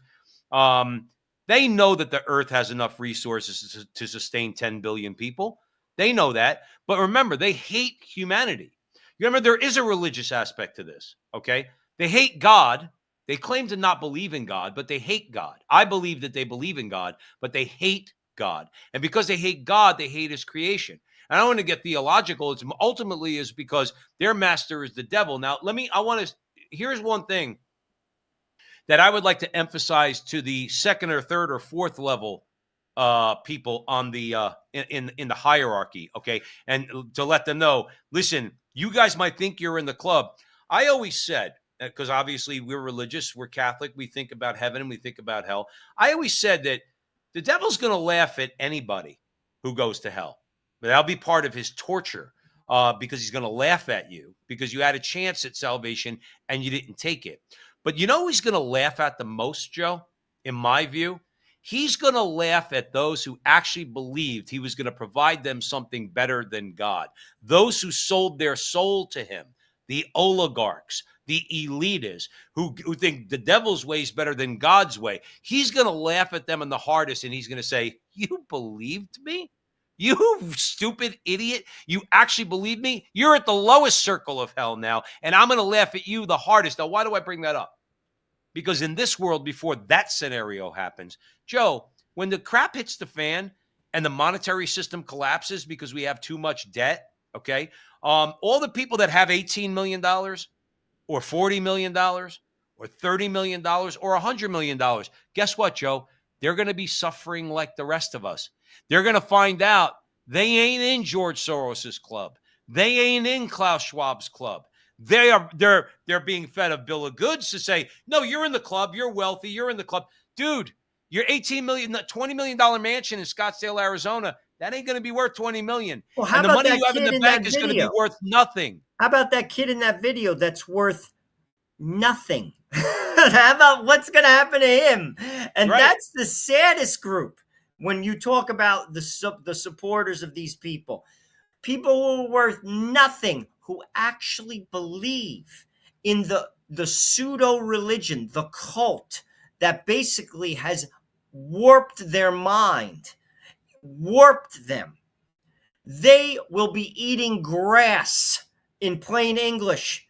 They know that the earth has enough resources to sustain 10 billion people. They know that. But remember, they hate humanity. You remember, there is a religious aspect to this, okay? They hate God. They claim to not believe in God, but they hate God. I believe that they believe in God, but they hate God. And because they hate God, they hate his creation. And I don't want to get theological. It's ultimately is because their master is the devil. Now, here's one thing that I would like to emphasize to the second or third or fourth level people on the in the hierarchy, okay? And to let them know, listen, you guys might think you're in the club. I always said, because obviously we're religious, we're Catholic, we think about heaven and we think about hell. I always said that the devil's going to laugh at anybody who goes to hell. But that'll be part of his torture because he's going to laugh at you because you had a chance at salvation and you didn't take it. But you know who he's going to laugh at the most, Joe, in my view? He's going to laugh at those who actually believed he was going to provide them something better than God. Those who sold their soul to him, the oligarchs, the elitists who think the devil's way is better than God's way. He's going to laugh at them in the hardest, and he's going to say, you believed me? You stupid idiot. You actually believe me? You're at the lowest circle of hell now, and I'm going to laugh at you the hardest. Now, why do I bring that up? Because in this world, before that scenario happens, Joe, when the crap hits the fan and the monetary system collapses because we have too much debt, okay, all the people that have $18 million or $40 million or $30 million or $100 million, guess what, Joe? They're going to be suffering like the rest of us. They're going to find out they ain't in George Soros's club. They ain't in Klaus Schwab's club. They're being fed a bill of goods to say, no, you're in the club, you're wealthy, you're in the club. Dude, your $20 million mansion in Scottsdale, Arizona, that ain't going to be worth $20 million. Well, how and the about money that you have in kid the in bank that is going to be video? worth nothing. How about that kid in that video that's worth nothing? How about what's going to happen to him? And that's the saddest group when you talk about the supporters of these people. People who are worth nothing, who actually believe in the pseudo-religion, the cult that basically has warped their mind, warped them. They will be eating grass in plain English.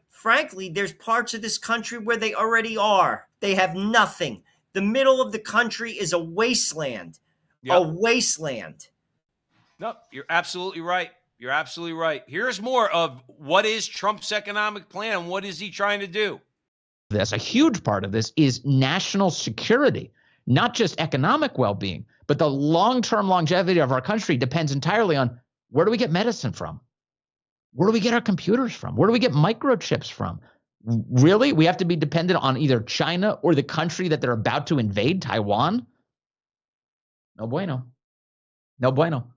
Frankly, there's parts of this country where they already are. They have nothing. The middle of the country is a wasteland. Yep. A wasteland. No, you're absolutely right. You're absolutely right. Here's more of what is Trump's economic plan. What is he trying to do? A huge part of this is national security, not just economic well-being, but the long-term longevity of our country depends entirely on where do we get medicine from? Where do we get our computers from? Where do we get microchips from? Really? We have to be dependent on either China or the country that they're about to invade, Taiwan? No bueno. No bueno.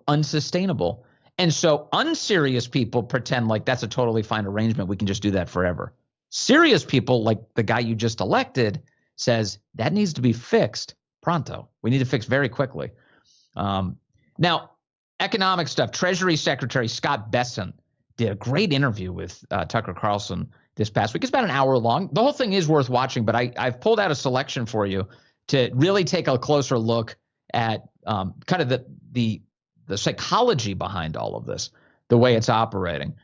Unsustainable. And so unserious people pretend like that's a totally fine arrangement. We can just do that forever. Serious people, like the guy you just elected, says that needs to be fixed pronto. We need to fix very quickly. Now, economic stuff. Treasury Secretary Scott Bessent did a great interview with Tucker Carlson this past week. It's about an hour long. The whole thing is worth watching, but I've pulled out a selection for you to really take a closer look at kind of the psychology behind all of this, the way it's operating.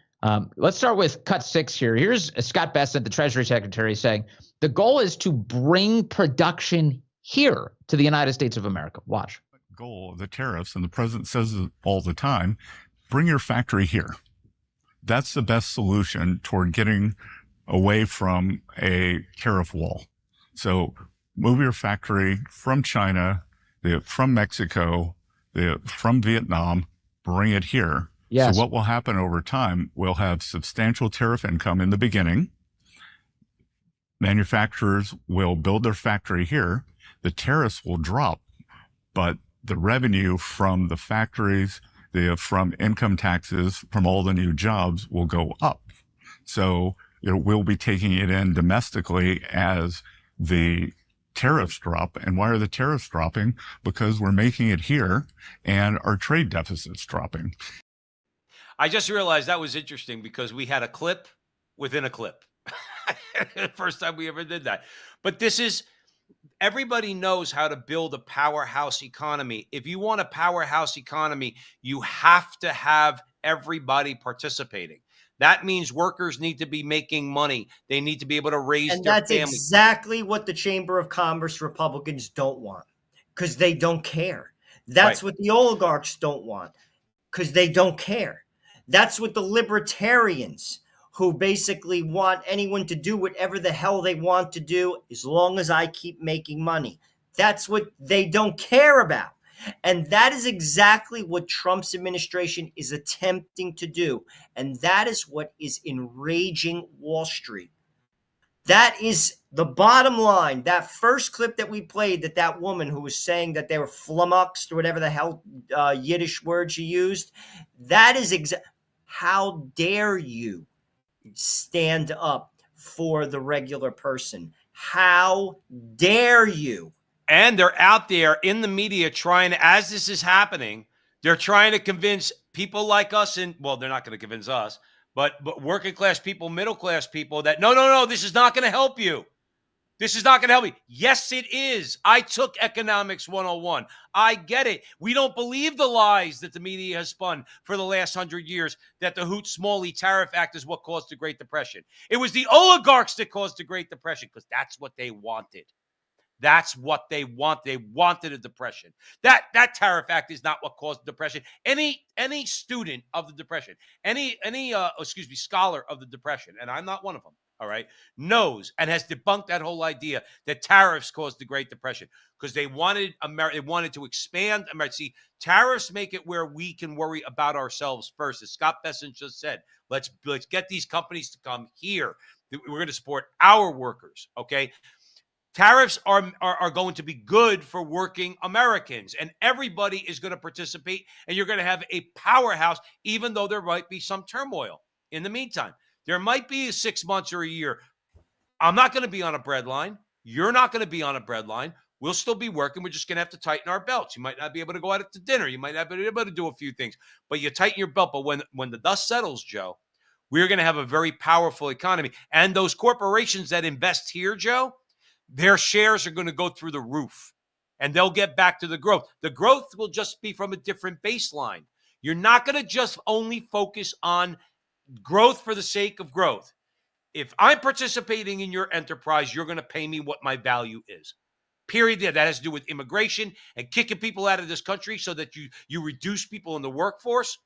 Let's start with cut 6 here. Here's Scott Bessent, the Treasury Secretary, saying the goal is to bring production here to the United States of America. Watch. Goal of the tariffs, and the president says it all the time, bring your factory here. That's the best solution toward getting away from a tariff wall. So move your factory from China, from Mexico, from Vietnam, bring it here. Yes. So what will happen over time, we'll have substantial tariff income in the beginning. Manufacturers will build their factory here. The tariffs will drop, but the revenue from the factories, from income taxes, from all the new jobs will go up. So we'll be taking it in domestically as the tariffs drop. And why are the tariffs dropping? Because we're making it here and our trade deficit's dropping. I just realized that was interesting because we had a clip within a clip. First time we ever did that. But this is, everybody knows how to build a powerhouse economy. If you want a powerhouse economy, you have to have everybody participating. That means workers need to be making money. They need to be able to raise and their that's family. Exactly what the Chamber of Commerce Republicans don't want, because they don't care. That's Right. what the oligarchs don't want, because they don't care. That's what the libertarians, who basically want anyone to do whatever the hell they want to do as long as I keep making money. That's what they don't care about. And that is exactly what Trump's administration is attempting to do. And that is what is enraging Wall Street. That is the bottom line. That first clip that we played, that woman who was saying that they were flummoxed or whatever the hell Yiddish word she used, that is how dare you stand up for the regular person? How dare you? And they're out there in the media trying to, as this is happening, they're trying to convince people like us, and well, they're not going to convince us, but working class people, middle class people, that no, this is not going to help you. This is not going to help you. Yes, it is. I took Economics 101. I get it. We don't believe the lies that the media has spun for the last 100 years, that the Hoot-Smalley Tariff Act is what caused the Great Depression. It was the oligarchs that caused the Great Depression because that's what they wanted. That's what they want. They wanted a depression. That Tariff Act is not what caused the depression. Any student of the depression, any scholar of the depression, and I'm not one of them, all right, knows and has debunked that whole idea that tariffs caused the Great Depression because they wanted They wanted to expand America. See, tariffs make it where we can worry about ourselves first. As Scott Bessent just said, let's get these companies to come here. We're going to support our workers, okay? Tariffs are going to be good for working Americans, and everybody is going to participate, and you're going to have a powerhouse, even though there might be some turmoil. In the meantime, there might be 6 months or a year. I'm not going to be on a breadline. You're not going to be on a breadline. We'll still be working. We're just going to have to tighten our belts. You might not be able to go out to dinner. You might not be able to do a few things, but you tighten your belt. But when the dust settles, Joe, we're going to have a very powerful economy. And those corporations that invest here, Joe, their shares are going to go through the roof, and they'll get back to the growth. The growth will just be from a different baseline. You're not going to just only focus on growth for the sake of growth. If I'm participating in your enterprise, you're going to pay me what my value is. Period. That has to do with immigration and kicking people out of this country so that you reduce people in the workforce,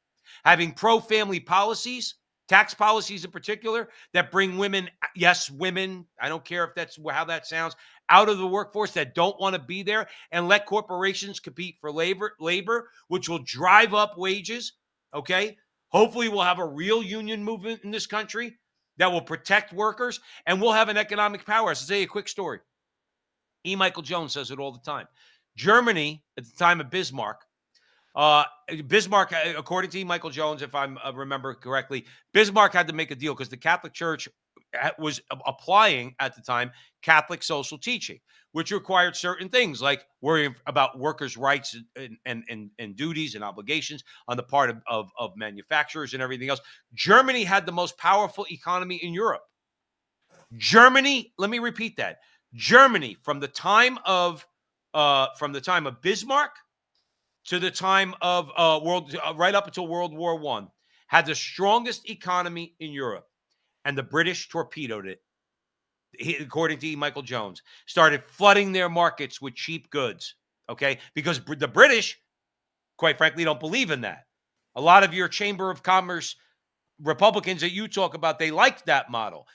having pro-family policies, tax policies in particular, that bring women, yes, women, I don't care if that's how that sounds, out of the workforce that don't want to be there, and let corporations compete for labor, which will drive up wages, okay? Hopefully we'll have a real union movement in this country that will protect workers, and we'll have an economic power. I'll tell you a quick story. E. Michael Jones says it all the time. Germany, at the time of Bismarck, according to E. Michael Jones, if I remember correctly, Bismarck had to make a deal because the Catholic Church was applying at the time Catholic social teaching, which required certain things like worrying about workers' rights and duties and obligations on the part of manufacturers and everything else. Germany had the most powerful economy in Europe. Germany, let me repeat that. Germany, from the time of Bismarck to the time of right up until World War I, had the strongest economy in Europe, and the British torpedoed it. According to E. Michael Jones, started flooding their markets with cheap goods. Okay, because the British, quite frankly, don't believe in that. A lot of your Chamber of Commerce Republicans that you talk about, they like that model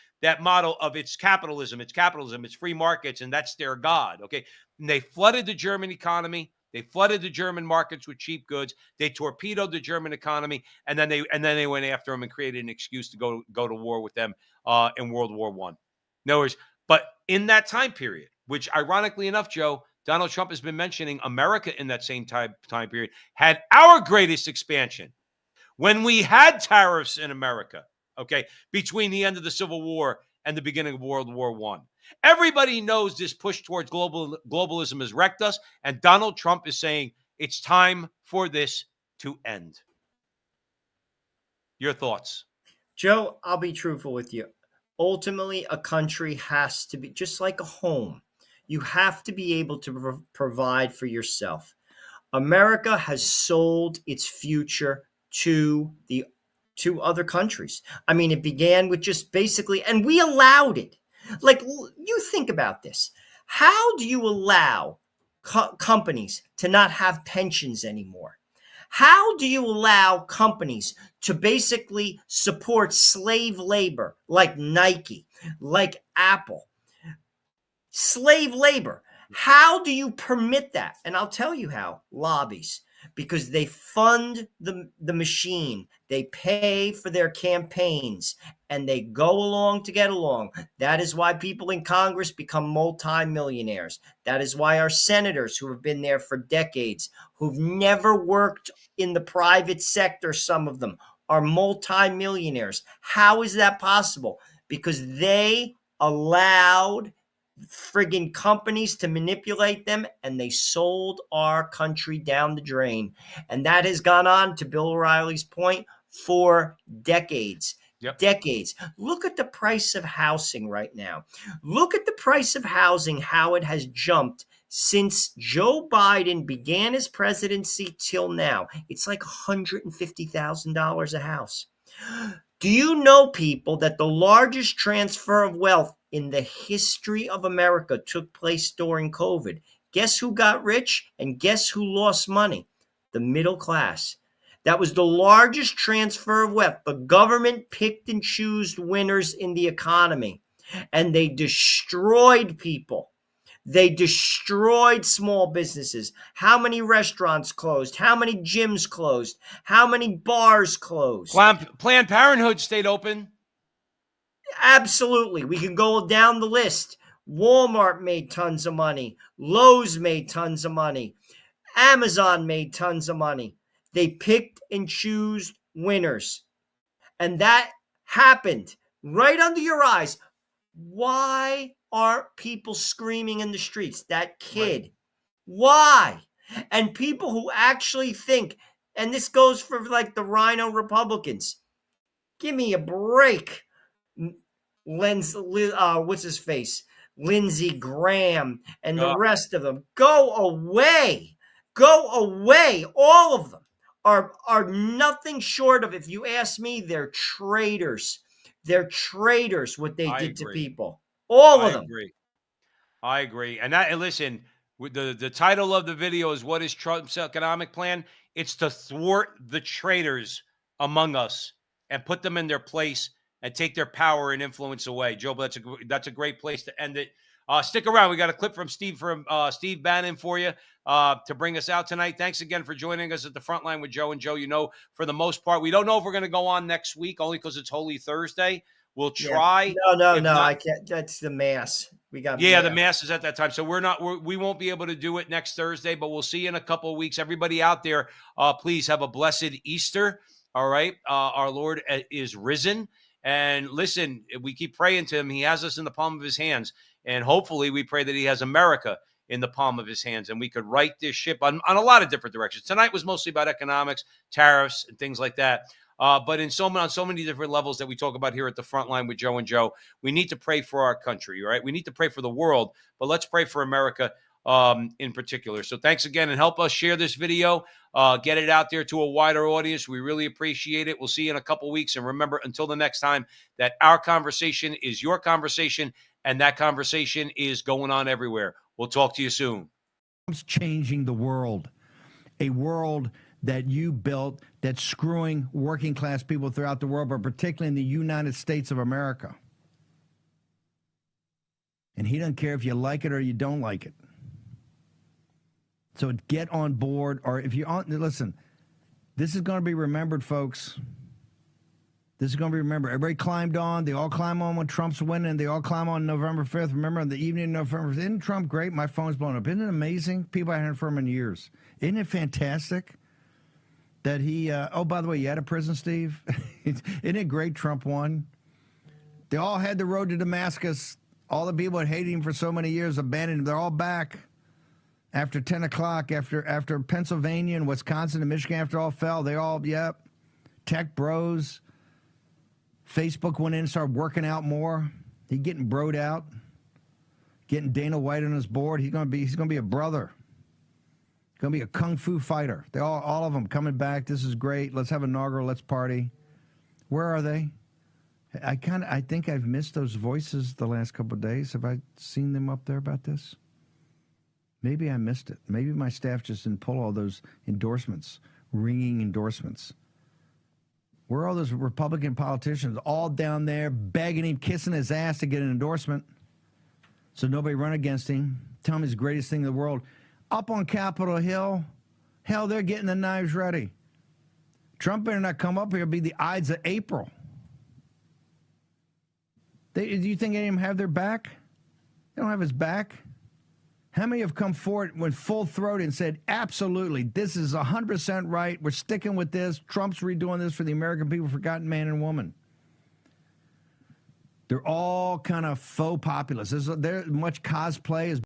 of it's capitalism, it's free markets, and that's their God. Okay. And they flooded the German economy. They flooded the German markets with cheap goods. They torpedoed the German economy, and then they went after them and created an excuse to go to war with them in World War I. In other words, but in that time period, which ironically enough, Joe, Donald Trump has been mentioning America in that same time period, had our greatest expansion when we had tariffs in America, okay, between the end of the Civil War and the beginning of World War I. Everybody knows this push towards globalism has wrecked us, and Donald Trump is saying it's time for this to end. Your thoughts? Joe, I'll be truthful with you. Ultimately, a country has to be just like a home. You have to be able to provide for yourself. America has sold its future to other countries. I mean, it began with just basically, and we allowed it. Like, you think about this. How do you allow companies to not have pensions anymore? How do you allow companies to basically support slave labor like Nike, like Apple? Slave labor. How do you permit that? And I'll tell you how. Lobbies. Because they fund the machine. They pay for their campaigns. And they go along to get along. That is why people in Congress become multimillionaires. That is why our senators who have been there for decades, who've never worked in the private sector, some of them, are multimillionaires. How is that possible? Because they allowed friggin' companies to manipulate them, and they sold our country down the drain. And that has gone on, to Bill O'Reilly's point, for decades. Yep. Decades. Look at the price of housing right now. Look at the price of housing, how it has jumped since Joe Biden began his presidency till now. It's like $150,000 a house. Do you know, people, that the largest transfer of wealth in the history of America took place during COVID? Guess who got rich and guess who lost money? The middle class. That was the largest transfer of wealth. The government picked and chose winners in the economy, and they destroyed people. They destroyed small businesses. How many restaurants closed? How many gyms closed? How many bars closed? Planned Parenthood stayed open. Absolutely. We can go down the list. Walmart made tons of money. Lowe's made tons of money. Amazon made tons of money. They picked and chose winners. And that happened right under your eyes. Why are people screaming in the streets? That kid. Right. Why? And people who actually think, and this goes for like the Rhino Republicans. Give me a break. What's his face? Lindsey Graham and the rest of them. Go away. Go away. All of them are nothing short of, if you ask me, they're traitors. They're traitors, what they did to people. All of them. I agree. And listen, the title of the video is, "What is Trump's economic plan?" It's to thwart the traitors among us and put them in their place and take their power and influence away. Joe, that's a great place to end it. Stick around. We got a clip from Steve Bannon for you to bring us out tonight. Thanks again for joining us at the front line with Joe and Joe. You know, for the most part, we don't know if we're going to go on next week, only because it's Holy Thursday. We'll try. No, I can't. That's the mass. We got. Yeah, the mass is at that time, so we won't be able to do it next Thursday, but we'll see you in a couple of weeks. Everybody out there, please have a blessed Easter. All right, our Lord is risen, and listen, we keep praying to Him. He has us in the palm of His hands, and hopefully, we pray that He has America in the palm of His hands, and we could right this ship on a lot of different directions. Tonight was mostly about economics, tariffs, and things like that. But on so many different levels that we talk about here at the front line with Joe and Joe, we need to pray for our country, right? We need to pray for the world, but let's pray for America in particular. So thanks again, and help us share this video, get it out there to a wider audience. We really appreciate it. We'll see you in a couple weeks. And remember, until the next time, that our conversation is your conversation, and that conversation is going on everywhere. We'll talk to you soon. Changing the world, a world that you built that's screwing working class people throughout the world, but particularly in the United States of America. And he doesn't care if you like it or you don't like it. So get on board, or if you're on, listen, this is going to be remembered, folks. This is going to be remembered. Everybody climbed on. They all climb on when Trump's winning. They all climb on November 5th. Remember, on the evening of November 5th. Isn't Trump great? My phone's blown up. Isn't it amazing? People I haven't heard from in years. Isn't it fantastic that he, oh, by the way, you out of prison, Steve? Isn't it great Trump won? They all had the road to Damascus. All the people that hated him for so many years abandoned him. They're all back. After 10 o'clock, after Pennsylvania and Wisconsin and Michigan, after all fell, they all, yep, tech bros. Facebook went in and started working out more. He's getting broed out, getting Dana White on his board. He's gonna be a brother. He's gonna be a kung fu fighter. They all of them coming back. This is great. Let's have an inaugural. Let's party. Where are they? I think I've missed those voices the last couple of days. Have I seen them up there about this? Maybe I missed it. Maybe my staff just didn't pull all those endorsements, ringing endorsements. Where are all those Republican politicians all down there begging him, kissing his ass to get an endorsement so nobody run against him, tell him he's the greatest thing in the world? Up on Capitol Hill, hell, they're getting the knives ready. Trump better not come up here and be the Ides of April. Do you think any of them have their back? They don't have his back. How many have come forward with full throat and said, absolutely, this is 100% right. We're sticking with this. Trump's redoing this for the American people, forgotten man and woman. They're all kind of faux populists. There's much cosplay as